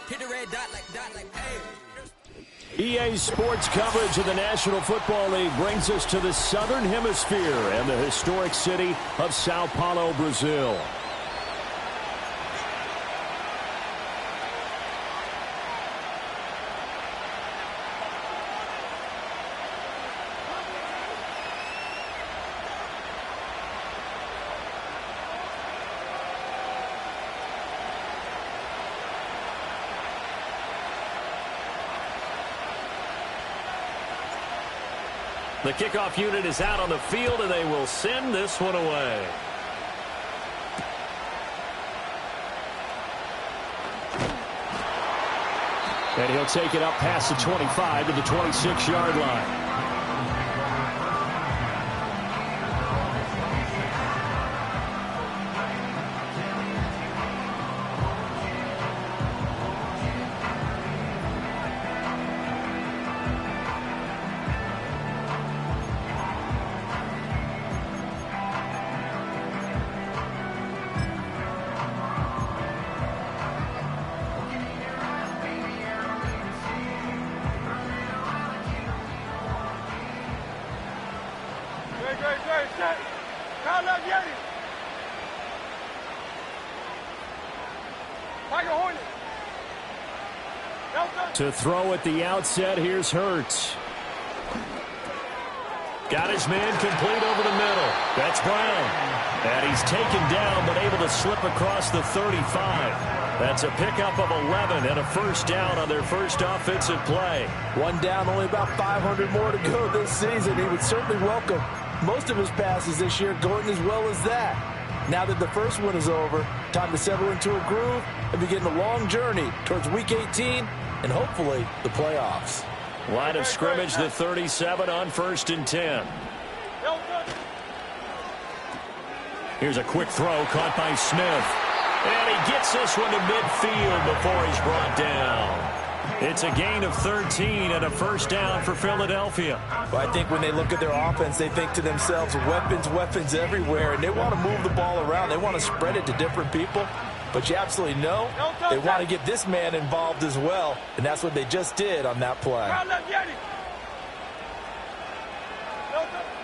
hit the red dot like, hey. EA Sports coverage of the National Football League brings us to the Southern Hemisphere and the historic city of Sao Paulo, Brazil. The kickoff unit is out on the field, and they will send this one away. And he'll take it up past the 25 to the 26-yard line. To throw at the outset, here's Hurts. Got his man complete over the middle. That's Brown. And he's taken down, but able to slip across the 35. That's a pickup of 11 and a first down on their first offensive play. One down, only about 500 more to go this season. He would certainly welcome most of his passes this year going as well as that. Now that the first one is over, time to settle into a groove and begin the long journey towards Week 18 and hopefully the playoffs. Line of scrimmage, the 37 on 1st and 10. Here's a quick throw caught by Smith. And he gets this one to midfield before he's brought down. It's a gain of 13 and a first down for Philadelphia. Well, I think when they look at their offense, they think to themselves, weapons everywhere, and they want to move the ball around. They want to spread it to different people. But you absolutely know they want to get this man involved as well, and that's what they just did on that play.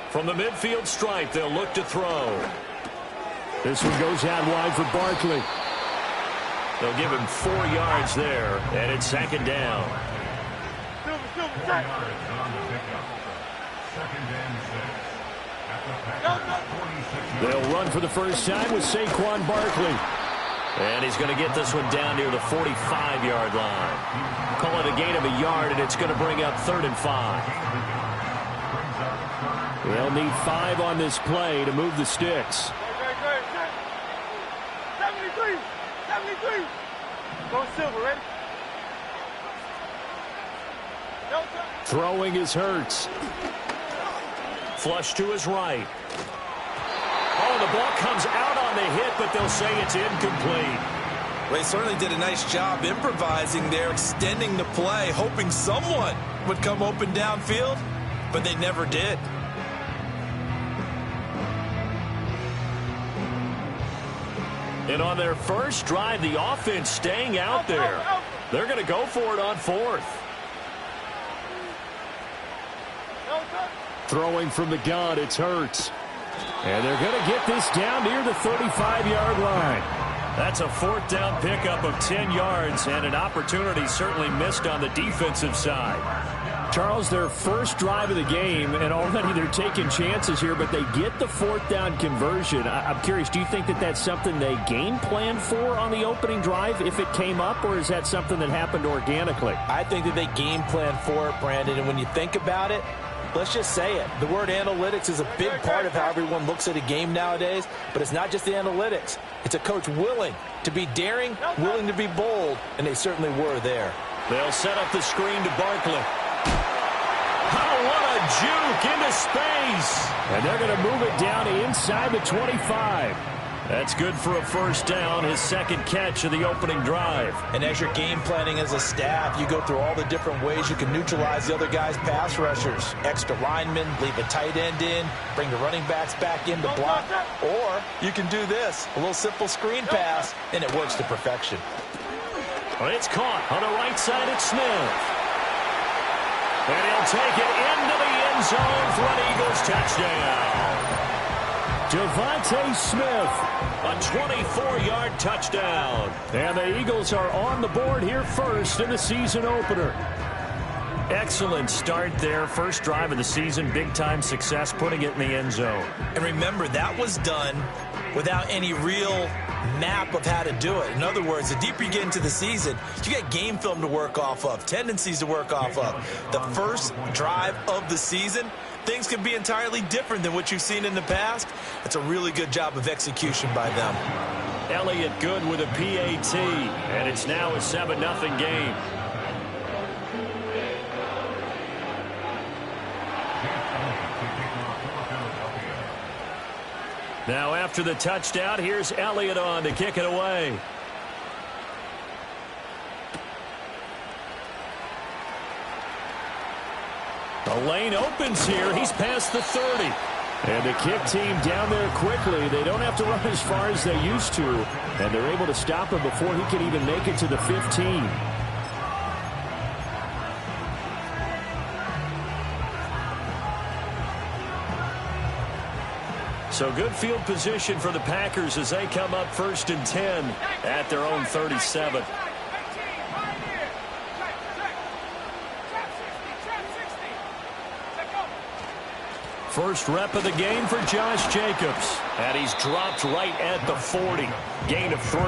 From the midfield stripe, they'll look to throw. This one goes out wide for Barkley. They'll give him 4 yards there, and it's 2nd down. They'll run for the first time with Saquon Barkley. And he's going to get this one down near the 45-yard line. Call it a gain of a yard, and it's going to bring up 3rd and 5. They'll need 5 on this play to move the sticks. 73. Go Silver, ready? Throwing is Hurts. Flush to his right. Oh, the ball comes out on the hit, but they'll say it's incomplete. Well, he certainly did a nice job improvising there, extending the play, hoping someone would come open downfield, but they never did. And on their first drive, the offense staying out there. They're going to go for it on 4th. Throwing from the gun, it's Hurts. And they're going to get this down near the 35-yard line. That's a 4th down pickup of 10 yards, and an opportunity certainly missed on the defensive side. Charles, their first drive of the game, and already they're taking chances here, but they get the 4th down conversion. I'm curious, do you think that that's something they game planned for on the opening drive if it came up, or is that something that happened organically? I think that they game planned for it, Brandon, and when you think about it, let's just say it. The word analytics is a big part of how everyone looks at a game nowadays, but it's not just the analytics. It's a coach willing to be daring, willing to be bold, and they certainly were there. They'll set up the screen to Barkley. Oh, what a juke into space. And they're going to move it down to inside the 25. That's good for a first down, his 2nd catch of the opening drive. And as you're game planning as a staff, you go through all the different ways you can neutralize the other guy's pass rushers. Extra linemen, leave a tight end in, bring the running backs back in to block. Or you can do this, a little simple screen pass, and it works to perfection. It's caught on the right side at Smith. And he'll take it into the end zone for an Eagles touchdown. Devontae Smith, a 24-yard touchdown. And the Eagles are on the board here first in the season opener. Excellent start there. First drive of the season, big-time success, putting it in the end zone. And remember, that was done without any real map of how to do it. In other words, the deeper you get into the season, you get game film to work off of, tendencies to work off of. The first drive of the season, things can be entirely different than what you've seen in the past. It's a really good job of execution by them. Elliott good with a PAT, and it's now a 7-0 game. Now after the touchdown, here's Elliott on to kick it away. The lane opens here. He's past the 30. And the kick team down there quickly. They don't have to run as far as they used to. And they're able to stop him before he can even make it to the 15. So good field position for the Packers as they come up 1st and 10 at their own 37. First rep of the game for Josh Jacobs. And he's dropped right at the 40. Gain of 3.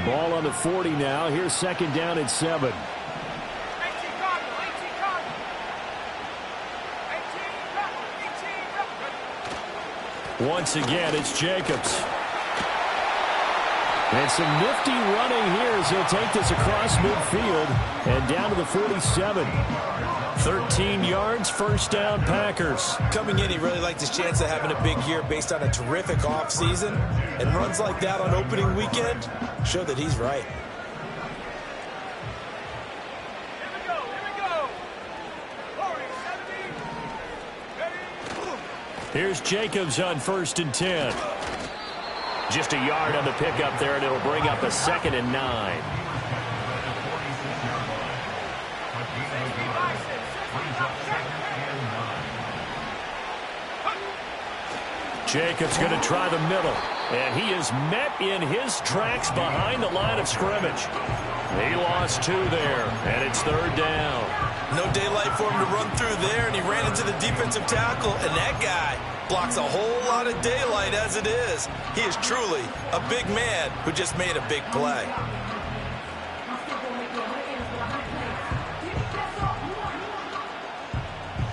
Ball on the 40 now. Here's 2nd down and 7. Once again, it's Jacobs. And some nifty running here as he'll take this across midfield and down to the 47. 13 yards, 1st down, Packers. Coming in, he really liked his chance of having a big year based on a terrific offseason. And runs like that on opening weekend show that he's right. Here's Jacobs on 1st and 10. Just a yard on the pickup there, and it'll bring up a 2nd and 9. Jacobs going to try the middle, and he is met in his tracks behind the line of scrimmage. He lost 2 there, and it's 3rd down. No daylight for him to run through there, and he ran into the defensive tackle, and that guy blocks a whole lot of daylight as it is. He is truly a big man who just made a big play.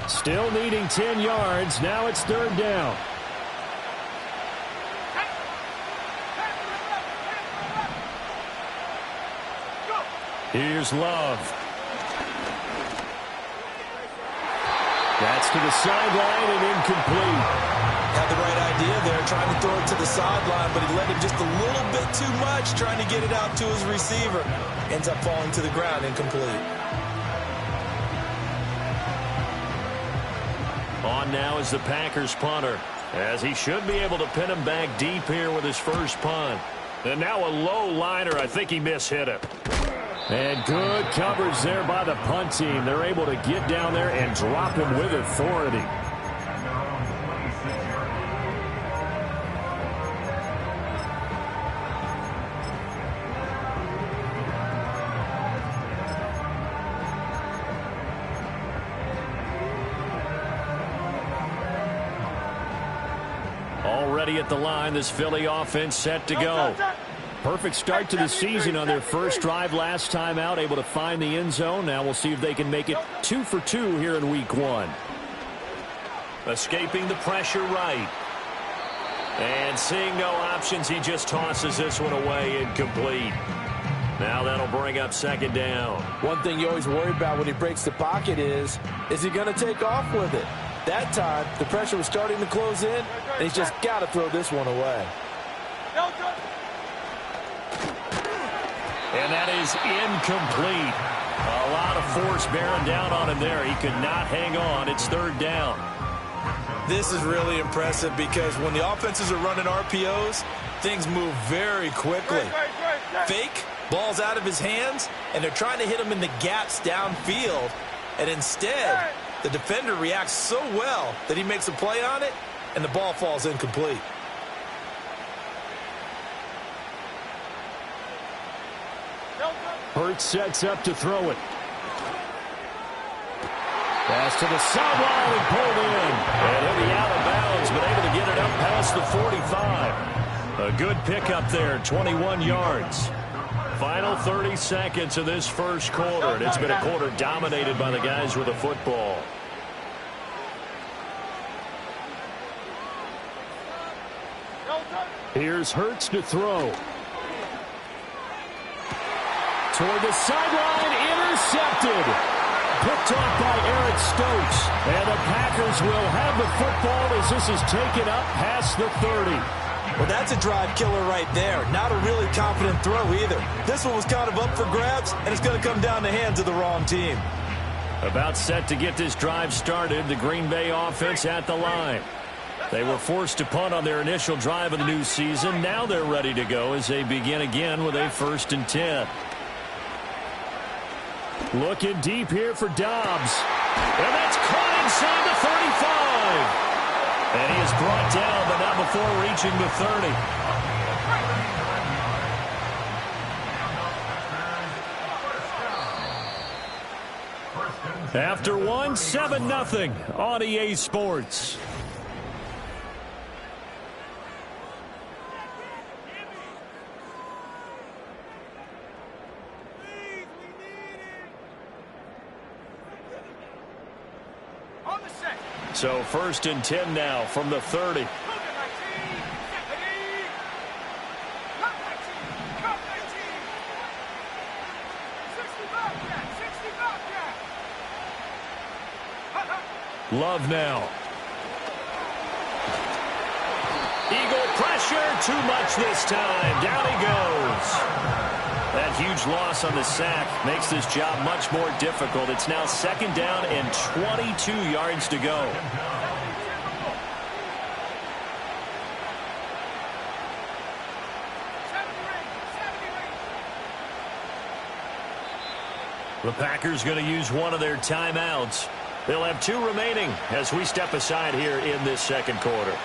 Still needing 10 yards. Now it's 3rd down. Here's Love. That's to the sideline and incomplete. Had the right idea there, trying to throw it to the sideline, but he let him just a little bit too much, trying to get it out to his receiver. Ends up falling to the ground, incomplete. On now is the Packers punter, as he should be able to pin him back deep here with his first punt. And now a low liner. I think he mishit it. And good coverage there by the punt team. They're able to get down there and drop him with authority. Already at the line, this Philly offense set to go. Perfect start to the season on their first drive last time out, able to find the end zone. Now we'll see if they can make it 2 for 2 here in week 1. Escaping the pressure right. And seeing no options, he just tosses this one away, incomplete. Now that'll bring up 2nd down. One thing you always worry about when he breaks the pocket is he going to take off with it? That time, the pressure was starting to close in, and he's just got to throw this one away. And that is incomplete. A lot of force bearing down on him there. He could not hang on. It's 3rd down. This is really impressive because when the offenses are running RPOs, things move very quickly. Fake, ball's out of his hands, and they're trying to hit him in the gaps downfield. And instead, the defender reacts so well that he makes a play on it, and the ball falls incomplete. Hurts sets up to throw it. Pass to the sideline and pulled in. And he'll be out of bounds, but able to get it up past the 45. A good pickup there, 21 yards. Final 30 seconds of this first quarter, and it's been a quarter dominated by the guys with the football. Here's Hurts to throw. Toward the sideline, intercepted. Picked off by Eric Stokes. And the Packers will have the football as this is taken up past the 30. Well, that's a drive killer right there. Not a really confident throw either. This one was kind of up for grabs, and it's going to come down the hands of the wrong team. About set to get this drive started, the Green Bay offense at the line. They were forced to punt on their initial drive of the new season. Now they're ready to go as they begin again with a 1st and 10. Looking deep here for Dobbs. And that's caught inside the 35. And he is brought down, but not before reaching the 30. After one, 7-0 on EA Sports. So 1st and 10 now from the 30. Love now. Eagle pressure, too much this time. Down he goes. That huge loss on the sack makes this job much more difficult. It's now 2nd down and 22 yards to go. The Packers going to use one of their timeouts. They'll have 2 remaining as we step aside here in this 2nd quarter.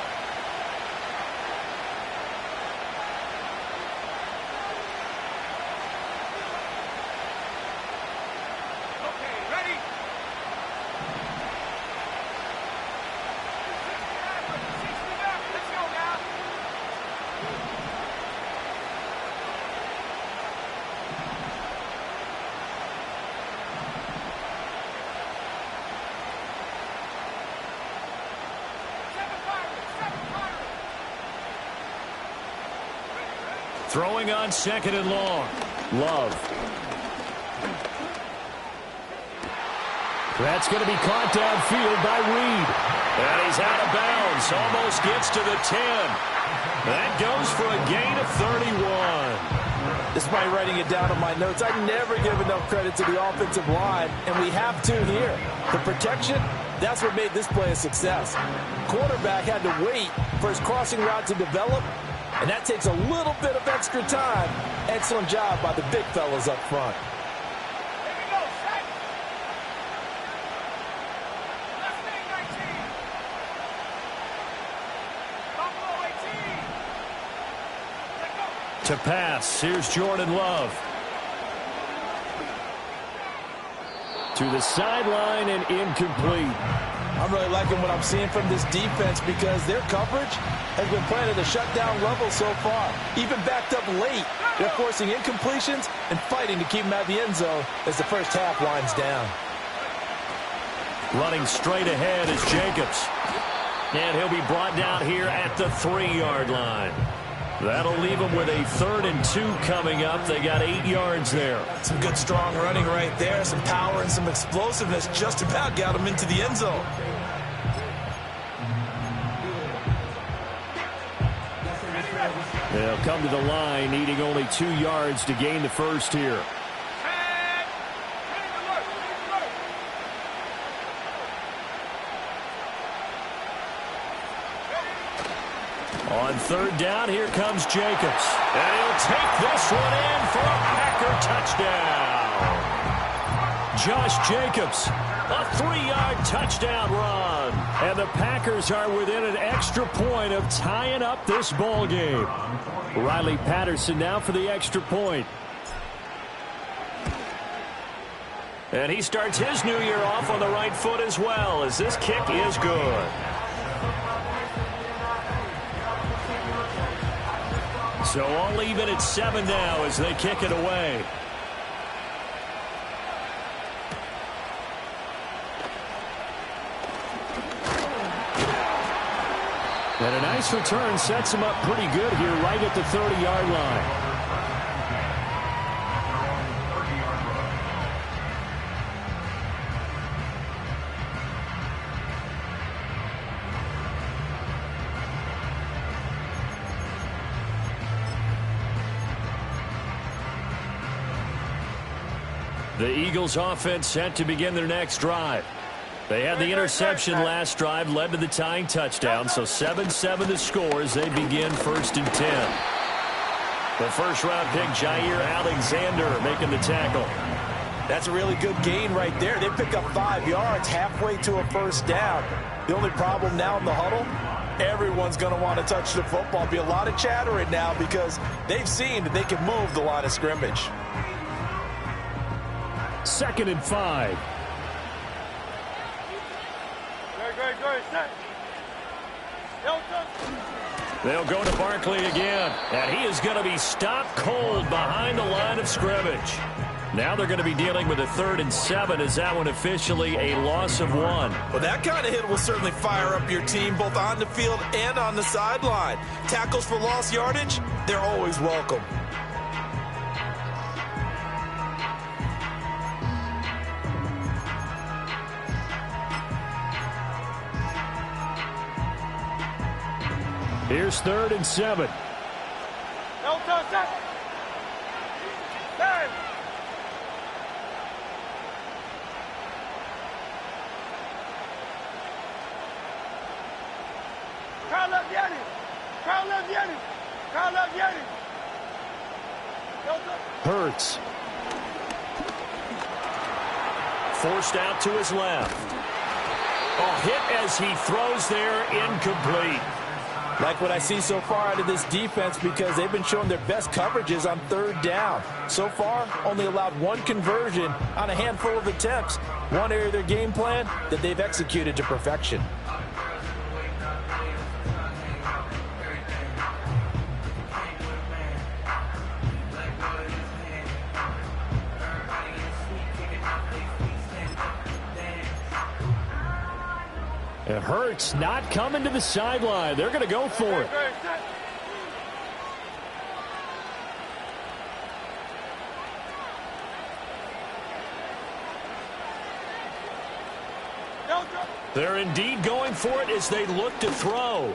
Throwing on 2nd and long. Love. That's going to be caught downfield by Reed. And he's out of bounds. Almost gets to the 10. That goes for a gain of 31. Despite writing it down on my notes, I never give enough credit to the offensive line, and we have to here. The protection, that's what made this play a success. Quarterback had to wait for his crossing route to develop, and that takes a little bit of extra time. Excellent job by the big fellas up front. To pass, here's Jordan Love. To the sideline and incomplete. I'm really liking what I'm seeing from this defense because their coverage has been playing at a shutdown level so far. Even backed up late, they're forcing incompletions and fighting to keep them out of the end zone as the first half winds down. Running straight ahead is Jacobs. And he'll be brought down here at the 3-yard line. That'll leave them with a 3rd and 2 coming up. They got 8 yards there. Some good strong running right there. Some power and some explosiveness just about got them into the end zone. They'll come to the line needing only 2 yards to gain the first here. On third down, here comes Jacobs. And he'll take this one in for a Packer touchdown. Josh Jacobs, a 3-yard touchdown run. And the Packers are within an extra point of tying up this ball game. Riley Patterson now for the extra point. And he starts his new year off on the right foot as well, as this kick is good. So all even at 7 now as they kick it away. And a nice return sets him up pretty good here right at the 30-yard line. The Eagles offense set to begin their next drive. They had the interception last drive, led to the tying touchdown, so 7-7 the score as they begin 1st and 10. The first-round pick, Jair Alexander, making the tackle. That's a really good gain right there. They pick up 5 yards halfway to a first down. The only problem now in the huddle, everyone's going to want to touch the football. Be a lot of chattering now because they've seen that they can move the line of scrimmage. 2nd and 5. They'll go to Barkley again, and he is going to be stopped cold behind the line of scrimmage. Now they're going to be dealing with a 3rd and 7 as that one officially a loss of 1. Well, that kind of hit will certainly fire up your team both on the field and on the sideline. Tackles for lost yardage, they're always welcome. Here's 3rd and 7. No touch. Hey. Carl up Yanni. No touch. Hurts. Forced out to his left. A hit as he throws there, incomplete. Like what I see so far out of this defense because they've been showing their best coverages on 3rd down. So far, only allowed 1 conversion on a handful of attempts. One area of their game plan that they've executed to perfection. It hurts not coming to the sideline. They're going to go for it. They're indeed going for it as they look to throw.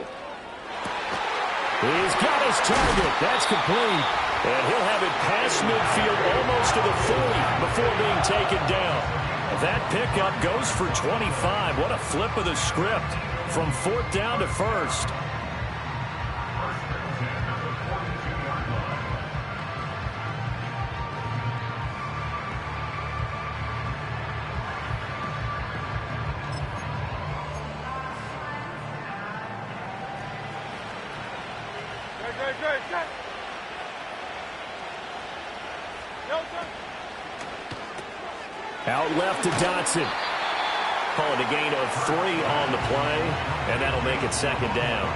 He's got his target. That's complete. And he'll have it past midfield almost to the 40 before being taken down. That pickup goes for 25. What a flip of the script from 4th down to 1st. Out left to Dotson. Call it a gain of 3 on the play, and that'll make it 2nd down.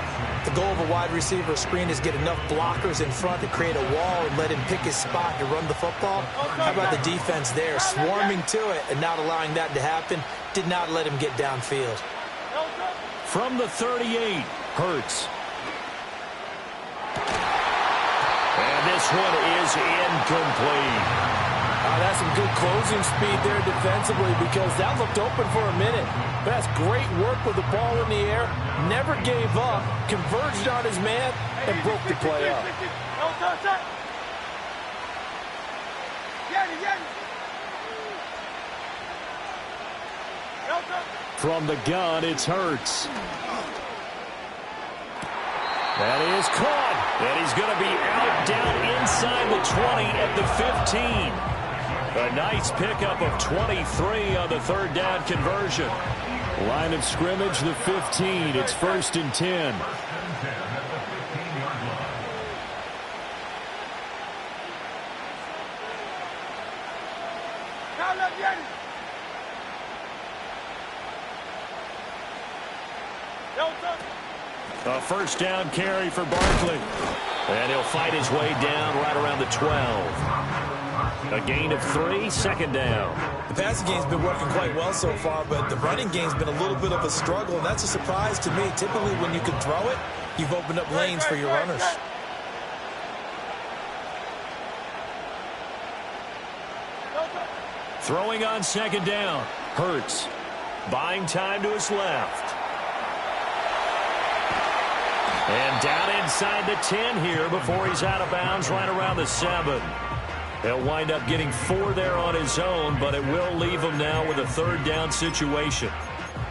The goal of a wide receiver screen is get enough blockers in front to create a wall and let him pick his spot to run the football. How about the defense there, swarming to it and not allowing that to happen? Did not let him get downfield. From the 38, Hurts. And this one is incomplete. That's some good closing speed there defensively because that looked open for a minute. But that's great work with the ball in the air. Never gave up, converged on his man, and broke the play up. From the gun, it's Hurts. That is caught. And he's going to be out down inside the 20 at the 15. A nice pickup of 23 on the third down conversion. Line of scrimmage, the 15. It's 1st and 10. A first down carry for Barkley. And he'll fight his way down right around the 12. A gain of 3, 2nd down. The passing game's been working quite well so far, but the running game's been a little bit of a struggle, and that's a surprise to me. Typically, when you can throw it, you've opened up lanes for your runners. Throwing on 2nd down. Hurts. Buying time to his left. And down inside the 10 here before he's out of bounds right around the 7. He'll wind up getting 4 there on his own, but it will leave him now with a 3rd down situation.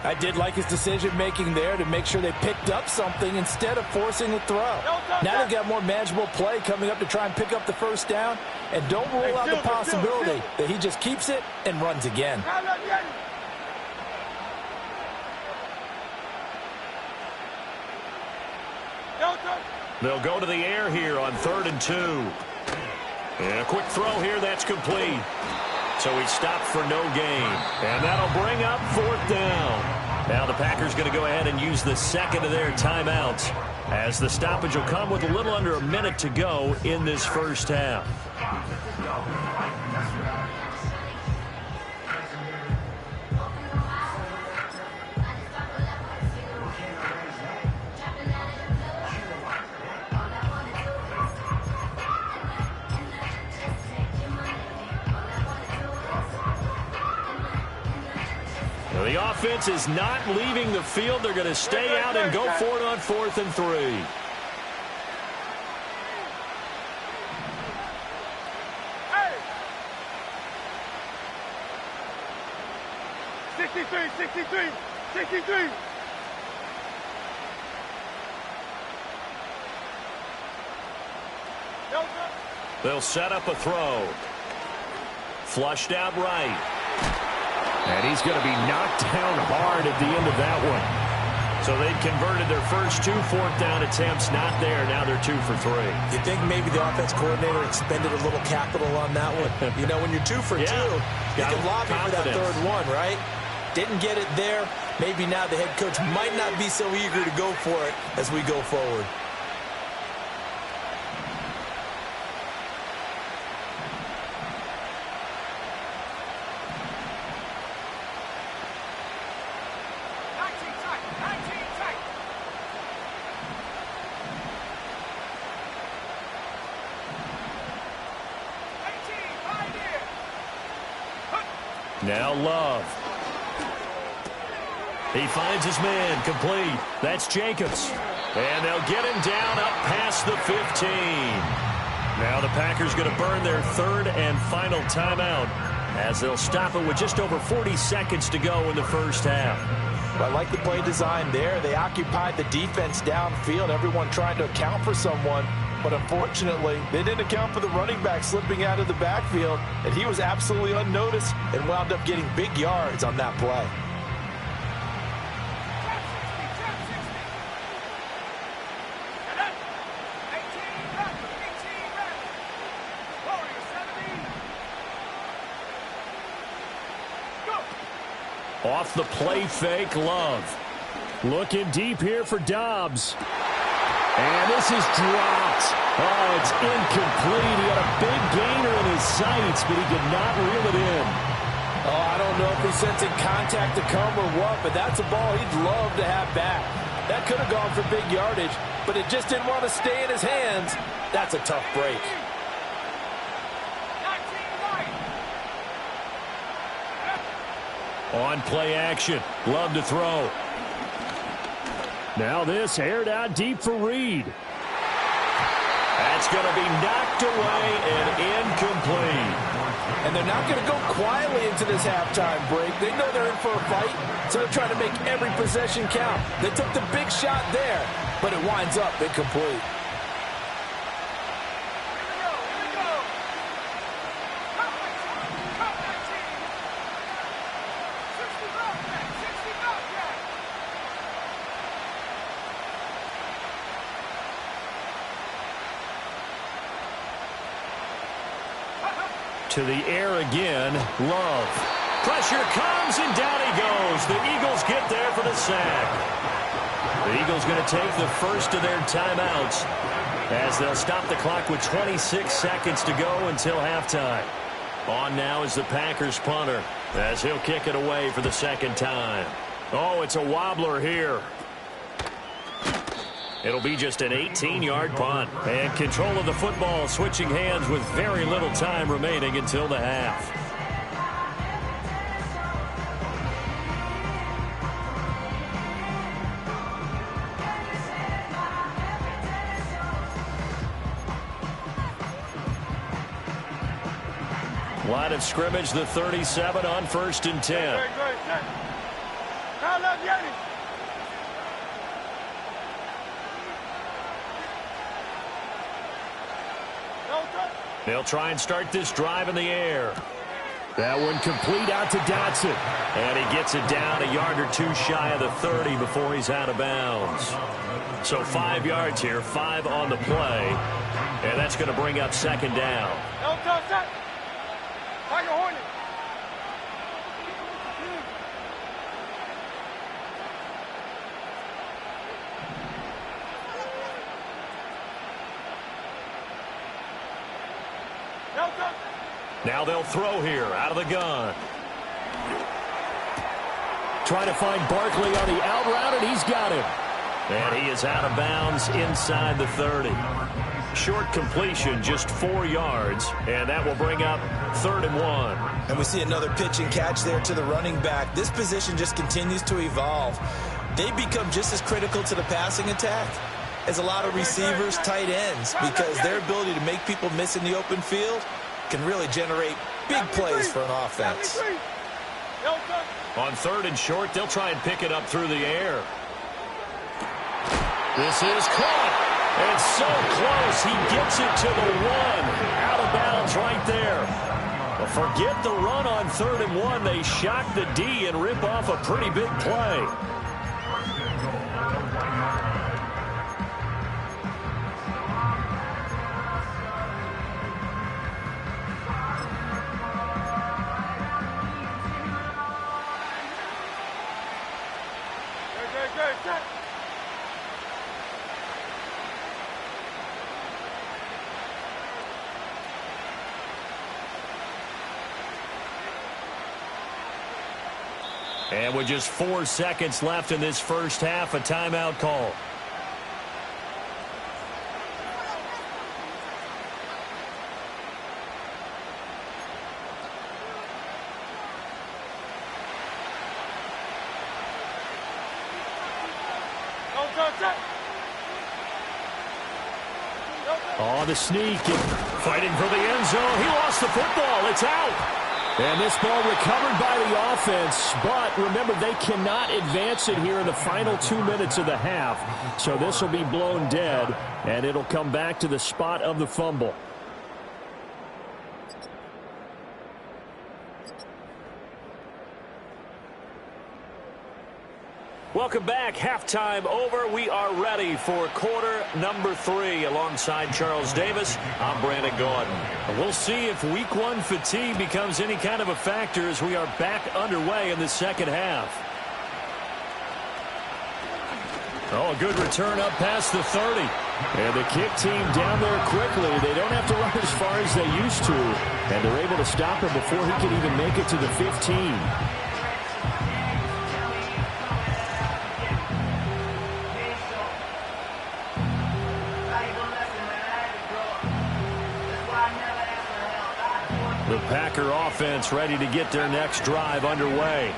I did like his decision-making there to make sure they picked up something instead of forcing a throw. Now they've got more manageable play coming up to try and pick up the 1st down, and don't rule out the possibility that he just keeps it and runs again. They'll go to the air here on 3rd and 2. And a quick throw here, that's complete. So he stopped for no gain. And that'll bring up 4th down. Now the Packers going to go ahead and use the 2nd of their timeouts, as the stoppage will come with a little under a minute to go in this first half. The offense is not leaving the field. They're going to stay out and go for it on 4th and 3. Hey! 63. They'll set up a throw. Flushed out right. And he's going to be knocked down hard at the end of that one. So they've converted their first 2 4th down attempts. Not there. Now they're 2 for 3. You think maybe the offense coordinator expended a little capital on that one? You know, when you're 2 for 2, you can lobby for that 3rd one, right? Didn't get it there. Maybe now the head coach might not be so eager to go for it as we go forward. Now Love. He finds his man, complete. That's Jacobs. And they'll get him down up past the 15. Now the Packers going to burn their 3rd and final timeout, as they'll stop it with just over 40 seconds to go in the first half. I like the play design there. They occupied the defense downfield, everyone trying to account for someone. But unfortunately, they didn't account for the running back slipping out of the backfield, and he was absolutely unnoticed and wound up getting big yards on that play. Off the play fake, Love. Looking deep here for Dobbs. And this is dropped. Oh, it's incomplete. He had a big gainer in his sights, but he could not reel it in. Oh, I don't know if he's sensing contact to come or what, but that's a ball he'd love to have back. That could have gone for big yardage, but it just didn't want to stay in his hands. That's a tough break. On play action. Love to throw. Now this aired out deep for Reed. That's going to be knocked away and incomplete. And they're not going to go quietly into this halftime break. They know they're in for a fight, so they're trying to make every possession count. They took the big shot there, but it winds up incomplete. To the air again, Love. Pressure comes, and down he goes. The Eagles get there for the sack. The Eagles going to take the first of their timeouts as they'll stop the clock with 26 seconds to go until halftime. On now is the Packers punter as he'll kick it away for the second time. Oh, it's a wobbler here. It'll be just an 18-yard punt. And control of the football switching hands with very little time remaining until the half. Line of scrimmage, the 37 on 1st and 10. They'll try and start this drive in the air. That one complete out to Dotson. And he gets it down a yard or two shy of the 30 before he's out of bounds. So 5 yards here, 5 on the play. And that's going to bring up second down. Now they'll throw here out of the gun. Trying to find Barkley on the out route, and he's got him. And he is out of bounds inside the 30. Short completion, just 4 yards, and that will bring up 3rd and 1. And we see another pitch and catch there to the running back. This position just continues to evolve. They become just as critical to the passing attack as a lot of receivers, tight ends, because their ability to make people miss in the open field can really generate big plays for an offense. On 3rd and short, they'll try and pick it up through the air. This is caught. And so close. He gets it to the 1. Out of bounds right there. Well, forget the run on 3rd and 1. They shock the D and rip off a pretty big play. And with just 4 seconds left in this first half, a timeout call. On the sneak, and fighting for the end zone. He lost the football. It's out. And this ball recovered by the offense, but remember, they cannot advance it here in the final 2 minutes of the half. So this will be blown dead, and it'll come back to the spot of the fumble. Welcome back. Halftime over. We are ready for quarter number 3. Alongside Charles Davis, I'm Brandon Gordon. We'll see if week 1 fatigue becomes any kind of a factor as we are back underway in the second half. Oh, a good return up past the 30. And the kick team down there quickly. They don't have to run as far as they used to. And they're able to stop him before he can even make it to the 15. The Packer offense ready to get their next drive underway.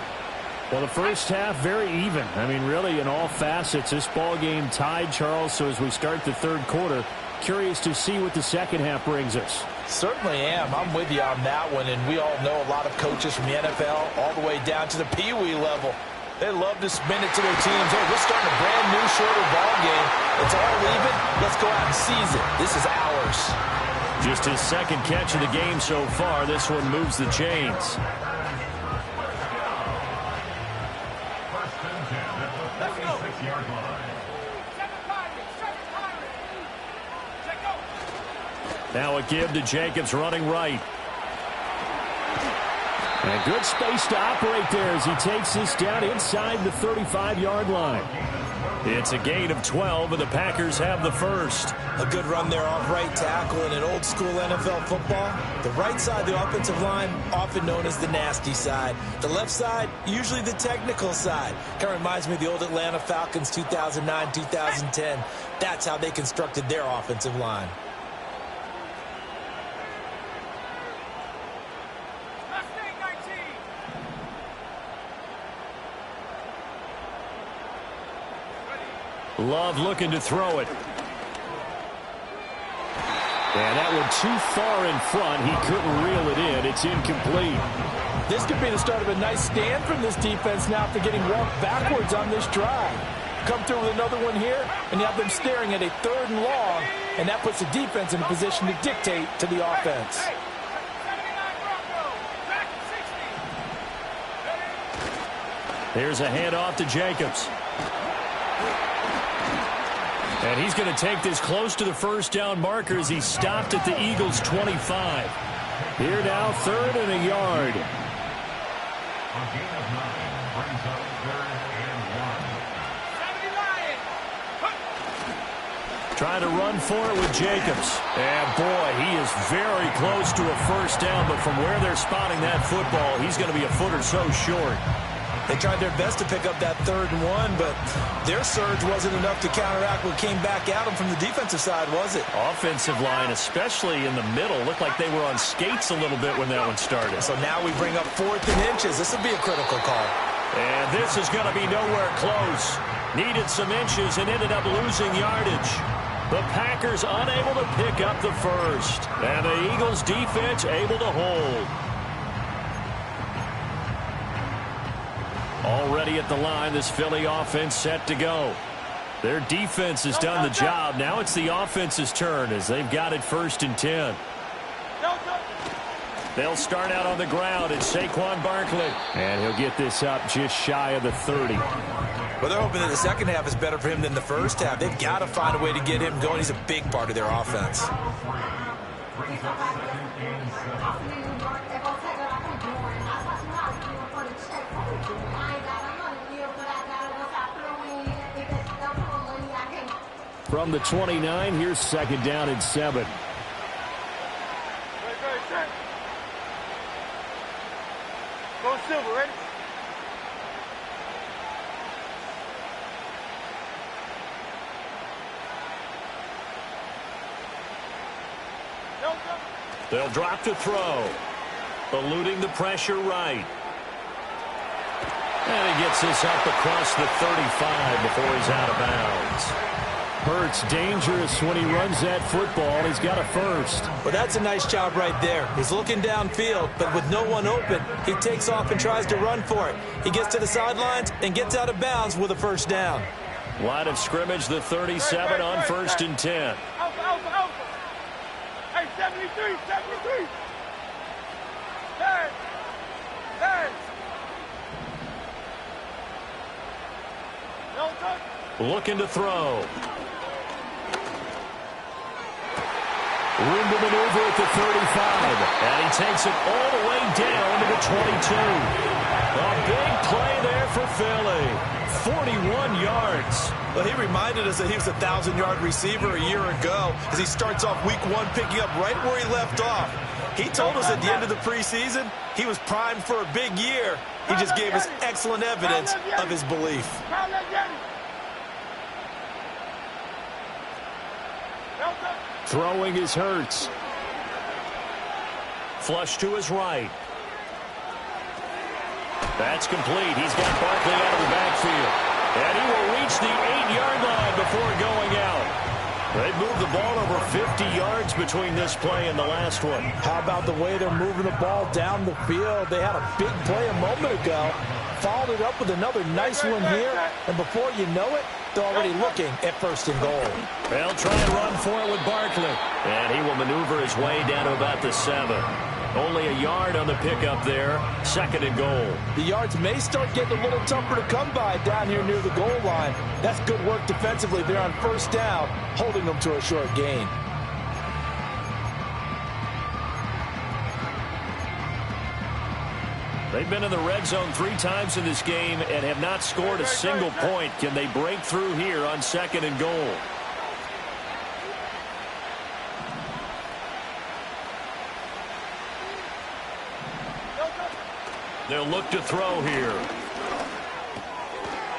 Well, the first half, very even. I mean, really, in all facets, this ball game tied, Charles. So as we start the third quarter, curious to see what the second half brings us. Certainly am. I'm with you on that one. And we all know a lot of coaches from the NFL all the way down to the Pee Wee level They love to spin it to their teams. Hey, we're starting a brand new, shorter ball game. It's all even. Let's go out and seize it. This is ours. Just his second catch of the game so far. This one moves the chains. Now a give to Jacobs running right. And good space to operate there as he takes this down inside the 35-yard line. It's a gain of 12, and the Packers have the first. A good run there off right tackle in an old-school NFL football. The right side, the offensive line, often known as the nasty side. The left side, usually the technical side. Kind of reminds me of the old Atlanta Falcons 2009, 2010. That's how they constructed their offensive line. Love looking to throw it. And that one too far in front. He couldn't reel it in. It's incomplete. This could be the start of a nice stand from this defense now after getting walked backwards on this drive. Come through with another one here, and you have them staring at a 3rd and long, and that puts the defense in a position to dictate to the offense. There's a handoff to Jacobs. And he's going to take this close to the first down marker as he stopped at the Eagles' 25. Here now, 3rd and a yard. Trying to run for it with Jacobs. And boy, he is very close to a first down, but from where they're spotting that football, he's going to be a foot or so short. They tried their best to pick up that 3rd and 1, but their surge wasn't enough to counteract what came back at them from the defensive side, was it? Offensive line, especially in the middle, looked like they were on skates a little bit when that one started. So now we bring up 4th and inches. This will be a critical call. And this is going to be nowhere close. Needed some inches and ended up losing yardage. The Packers unable to pick up the first. And the Eagles defense able to hold. Already at the line, this Philly offense set to go. Their defense has done the job. Now it's the offense's turn as they've got it 1st and 10. They'll start out on the ground. It's Saquon Barkley. And he'll get this up just shy of the 30. Well, they're hoping that the second half is better for him than the first half. They've got to find a way to get him going. He's a big part of their offense. From the 29, here's 2nd down and 7. Go Silver, ready? They'll drop to throw. Eluding the pressure right. And he gets this up across the 35 before he's out of bounds. Hurts dangerous when he runs that football. He's got a first. Well, that's a nice job right there. He's looking downfield, but with no one open, he takes off and tries to run for it. He gets to the sidelines and gets out of bounds with a first down. Line of scrimmage, the 37 on 1st and 10. Alpha. Hey, 73. Hey. Looking to throw. Room to maneuver at the 35. And he takes it all the way down to the 22. A big play there for Philly. 41 yards. Well, he reminded us that he was a 1,000-yard receiver a year ago as he starts off week 1 picking up right where he left off. He told us at the end of the preseason he was primed for a big year. He just gave us excellent evidence of his belief. Throwing is Hurts. Flush to his right. That's complete. He's got Barkley out of the backfield. And he will reach the 8-yard line before going out. They moved the ball over 50 yards between this play and the last one. How about the way they're moving the ball down the field? They had a big play a moment ago. Followed it up with another nice one here, and before you know it, they're already looking at first and goal. They'll try and run for it with Barkley. And he will maneuver his way down to about the 7. Only a yard on the pickup there. Second and goal. The yards may start getting a little tougher to come by down here near the goal line. That's good work defensively there on first down, holding them to a short gain. They've been in the red zone 3 times in this game and have not scored a single point. Can they break through here on second and goal? They'll look to throw here.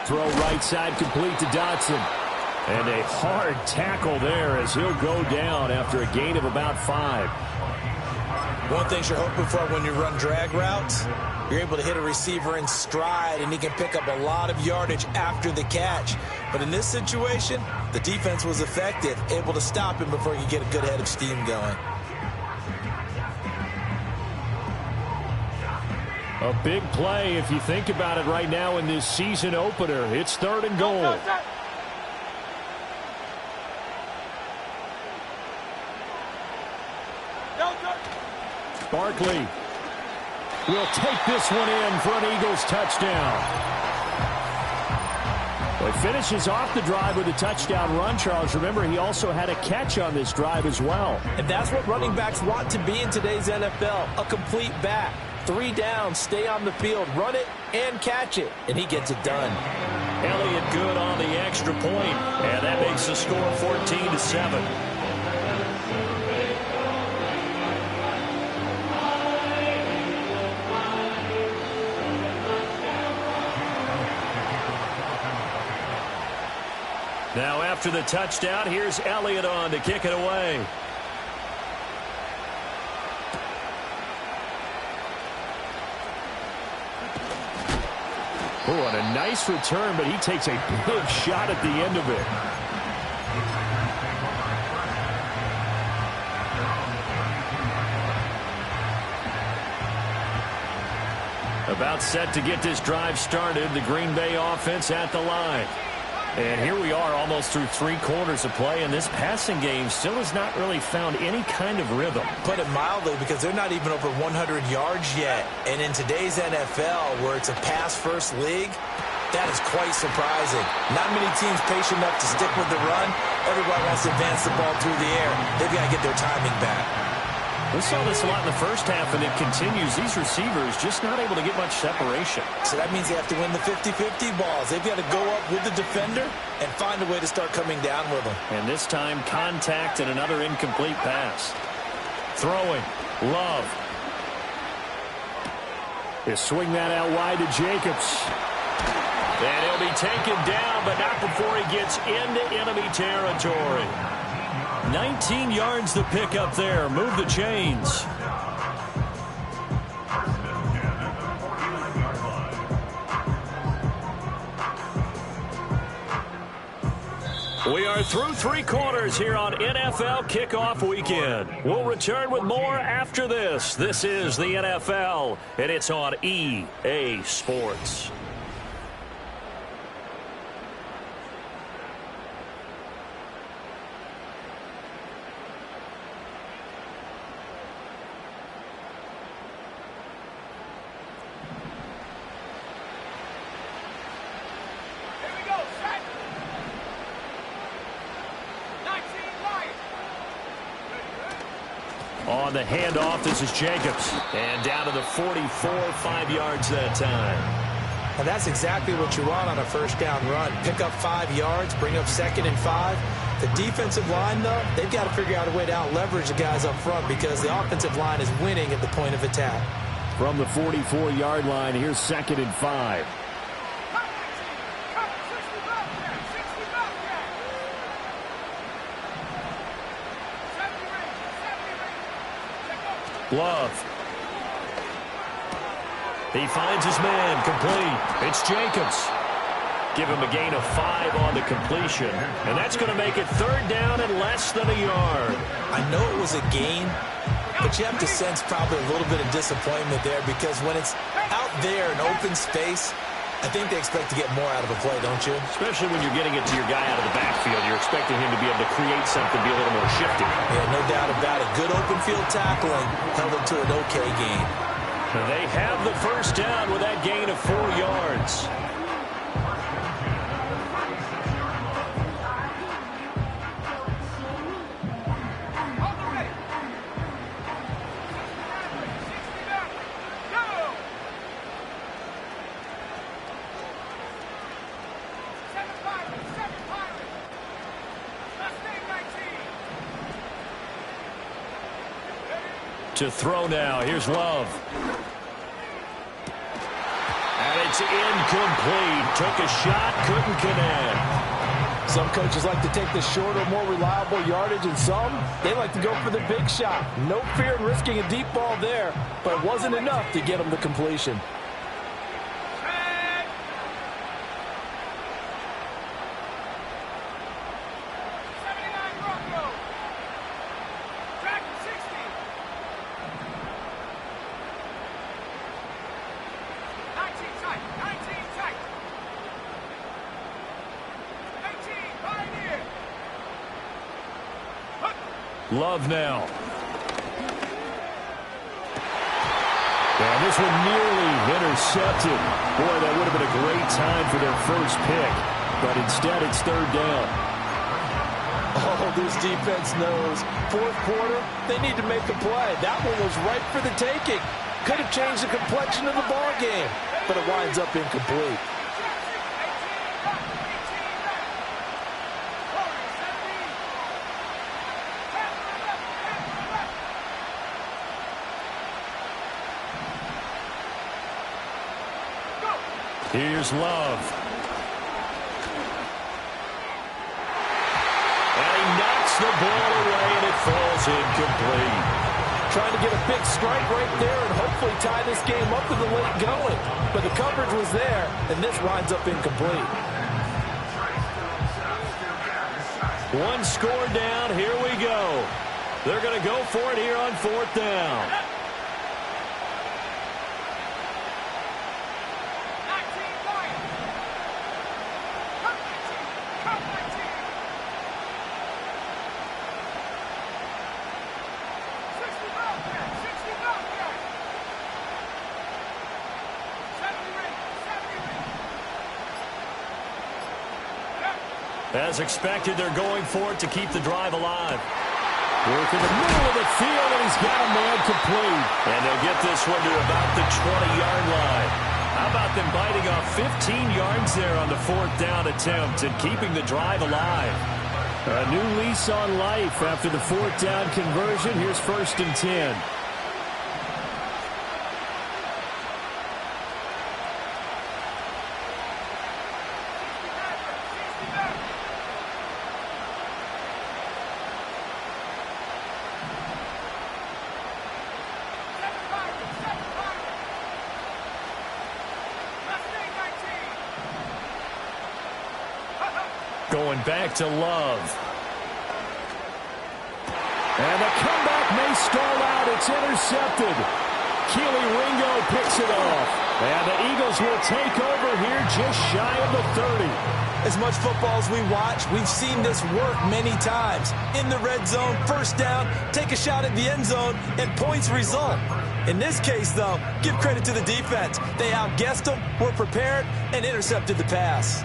Throw right side complete to Dotson. And a hard tackle there as he'll go down after a gain of about 5. One thing you're hoping for when you run drag routes, you're able to hit a receiver in stride, and he can pick up a lot of yardage after the catch. But in this situation, the defense was effective, able to stop him before he could get a good head of steam going. A big play if you think about it right now in this season opener. It's third and goal. Barkley will take this one in for an Eagles touchdown. Well, he finishes off the drive with a touchdown run, Charles. Remember, he also had a catch on this drive as well. And that's what running backs want to be in today's NFL, a complete back. 3 down, stay on the field, run it, and catch it. And he gets it done. Elliott good on the extra point, and that makes the score 14-7. Now after the touchdown, here's Elliott on to kick it away. Oh, and a nice return, but he takes a big shot at the end of it. About set to get this drive started, the Green Bay offense at the line. And here we are almost through 3 quarters of play, and this passing game still has not really found any kind of rhythm. Put it mildly, because they're not even over 100 yards yet. And in today's NFL, where it's a pass-first league, that is quite surprising. Not many teams patient enough to stick with the run. Everybody wants to advance the ball through the air. They've got to get their timing back. We saw this a lot in the first half, and it continues. These receivers just not able to get much separation. So that means they have to win the 50-50 balls. They've got to go up with the defender and find a way to start coming down with them. And this time, contact and another incomplete pass. Throwing. Love. They swing that out wide to Jacobs. And he'll be taken down, but not before he gets into enemy territory. 19 yards to pick up there. Move the chains. We are through 3 quarters here on NFL Kickoff Weekend. We'll return with more after this. This is the NFL, and it's on EA Sports. On the handoff, this is Jacobs. And down to the 44, 5 yards that time. And that's exactly what you want on a first down run. Pick up 5 yards, bring up 2nd and 5. The defensive line, though, they've got to figure out a way to out-leverage the guys up front because the offensive line is winning at the point of attack. From the 44-yard line, here's 2nd and 5. Love. He finds his man complete. It's Jacobs. Give him a gain of 5 on the completion. And that's going to make it 3rd down and less than a yard. I know it was a gain, but you have to sense probably a little bit of disappointment there because when it's out there in open space, I think they expect to get more out of a play, don't you? Especially when you're getting it to your guy out of the backfield. You're expecting him to be able to create something, be a little more shifty. Yeah, no doubt about it. Good open field tackling held them to an okay gain. They have the first down with that gain of 4 yards. To throw now. Here's Love. And it's incomplete. Took a shot, couldn't connect. Some coaches like to take the shorter, more reliable yardage, and some, they like to go for the big shot. No fear in risking a deep ball there, but it wasn't enough to get them to completion. Love now. And this one nearly intercepted. Boy, that would have been a great time for their first pick. But instead, it's third down. Oh, this defense knows. Fourth quarter, they need to make a play. That one was right for the taking. Could have changed the complexion of the ball game, but it winds up incomplete. Here's Love. And he knocks the ball away, and it falls incomplete. Trying to get a big strike right there and hopefully tie this game up with the late going. But the coverage was there, and this winds up incomplete. One score down. Here we go. They're going to go for it here on fourth down. As expected, they're going for it to keep the drive alive. Work in the middle of the field, and he's got a man complete. And they'll get this one to about the 20-yard line. How about them biting off 15 yards there on the fourth down attempt and keeping the drive alive? A new lease on life after the fourth down conversion. Here's first and 10. Going back to Love. And the comeback may stall out. It's intercepted. Keely Ringo picks it off. And the Eagles will take over here just shy of the 30. As much football as we watch, we've seen this work many times. In the red zone, first down, take a shot at the end zone, and points result. In this case, though, give credit to the defense. They outguessed them, were prepared, and intercepted the pass.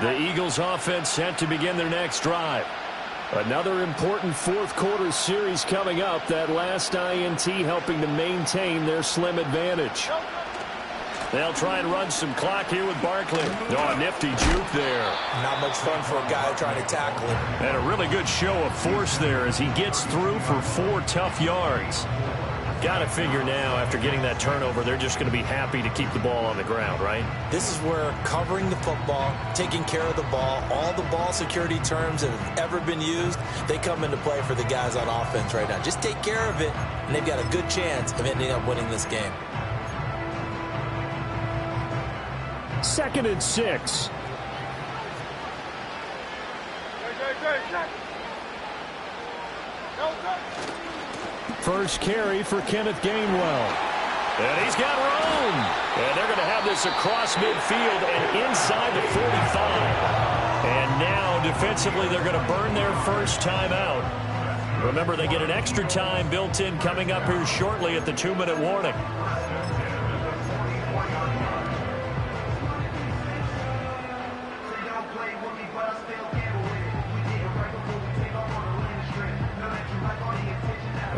The Eagles offense set to begin their next drive. Another important fourth quarter series coming up. That last INT helping to maintain their slim advantage. They'll try and run some clock here with Barkley. Oh, a nifty juke there. Not much fun for a guy trying to tackle him. And a really good show of force there as he gets through for 4 tough yards. Got to figure now, after getting that turnover, they're just going to be happy to keep the ball on the ground, right? This is where covering the football, taking care of the ball, all the ball security terms that have ever been used, they come into play for the guys on offense right now. Just take care of it, and they've got a good chance of ending up winning this game. 2nd and 6. First carry for Kenneth Gainwell. And he's got room. And they're going to have this across midfield and inside the 45. And now defensively they're going to burn their first timeout. Remember, they get an extra time built in coming up here shortly at the 2-minute warning.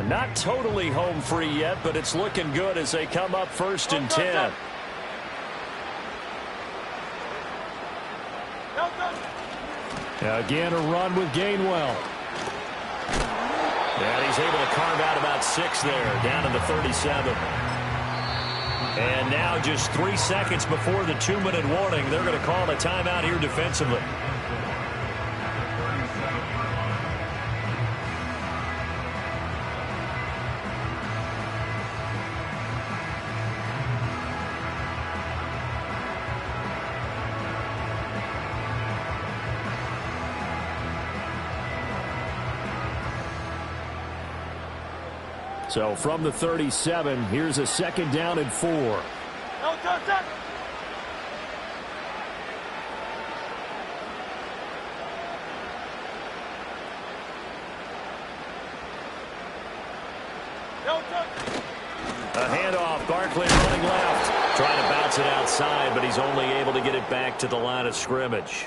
Not totally home free yet, but it's looking good as they come up 1st and 10. Now again, a run with Gainwell. And he's able to carve out about 6 there, down to the 37. And now just 3 seconds before the 2-minute warning, they're going to call a timeout here defensively. So from the 37, here's a 2nd down and 4. No, touch. A handoff, Barkley running left. Trying to bounce it outside, but he's only able to get it back to the line of scrimmage.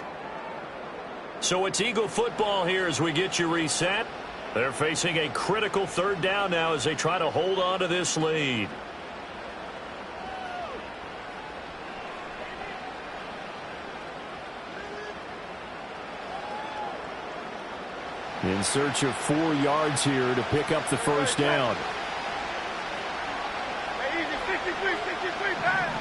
So it's Eagle football here as we get you reset. They're facing a critical 3rd down now as they try to hold on to this lead. In search of 4 yards here to pick up the first down. Hey, easy, 63, pass.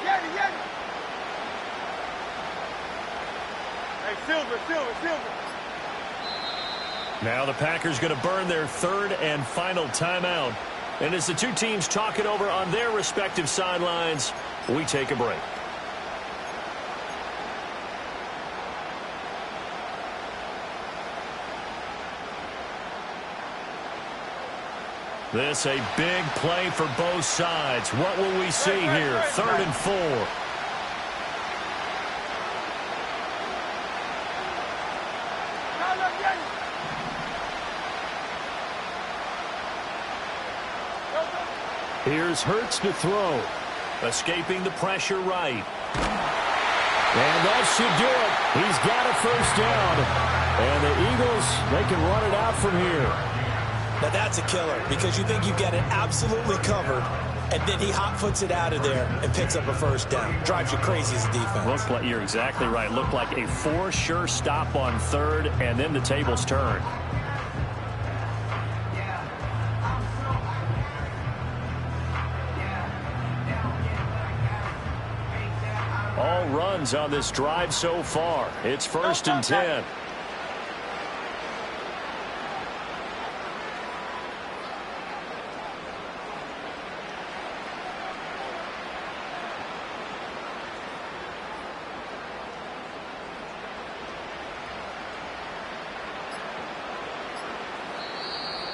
Yeti. Hey, Silver. Now the Packers going to burn their 3rd and final timeout. And as the two teams talk it over on their respective sidelines, we take a break. This a big play for both sides. What will we see here? 3rd and 4. Here's Hurts to throw. Escaping the pressure right. And that should do it. He's got a first down. And the Eagles, they can run it out from here. Now that's a killer because you think you've got it absolutely covered, and then he hot-foots it out of there and picks up a first down. Drives you crazy as a defense. Looked like, you're exactly right. Looked like a for sure stop on 3rd, and then the tables turned. All runs on this drive so far. It's 1st and 10.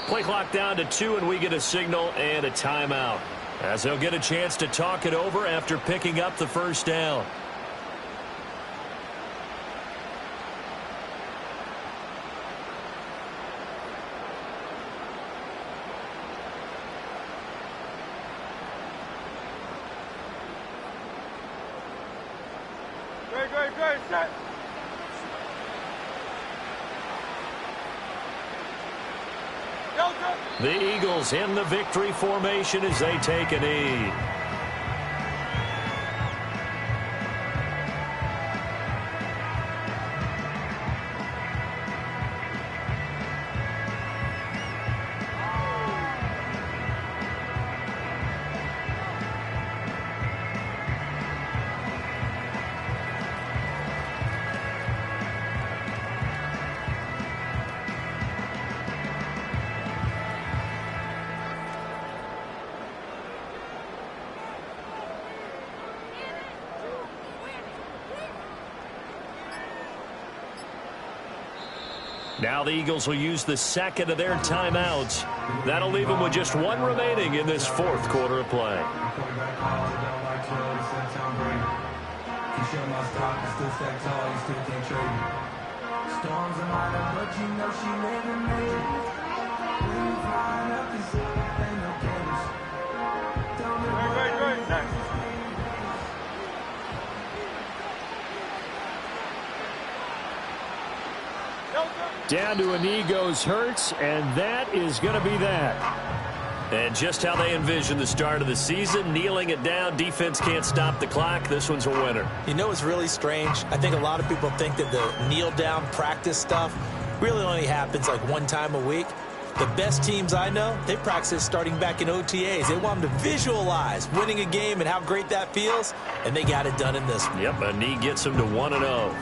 Play clock down to 2, and we get a signal and a timeout, as they'll get a chance to talk it over after picking up the first down. Great, set. The Eagles in the victory formation as they take a knee. Now the Eagles will use the second of their timeouts. That'll leave them with just one remaining in this fourth quarter of play. Storms are minor, but you know she never made it. When you flying up and see, ain't no games. Don't live Down to a knee goes Hurts, and that is going to be that. And just how they envisioned the start of the season, kneeling it down, defense can't stop the clock. This one's a winner. You know what's really strange? I think a lot of people think that the kneel-down practice stuff really only happens like one time a week. The best teams I know, they practice starting back in OTAs. They want them to visualize winning a game and how great that feels, and they got it done in this one. Yep, a knee gets them to 1-0.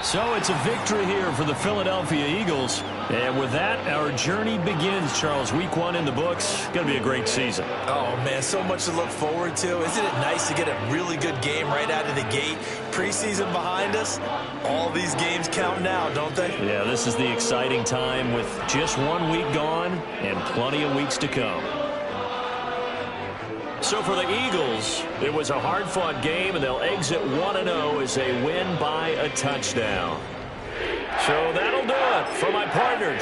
So it's a victory here for the Philadelphia Eagles. And with that, our journey begins, Charles. Week 1 in the books. Going to be a great season. Oh, man, so much to look forward to. Isn't it nice to get a really good game right out of the gate? Preseason behind us. All these games count now, don't they? Yeah, this is the exciting time with just 1 week gone and plenty of weeks to come. So for the Eagles, it was a hard-fought game, and they'll exit 1-0 as they win by a touchdown. So that'll do it for my partner.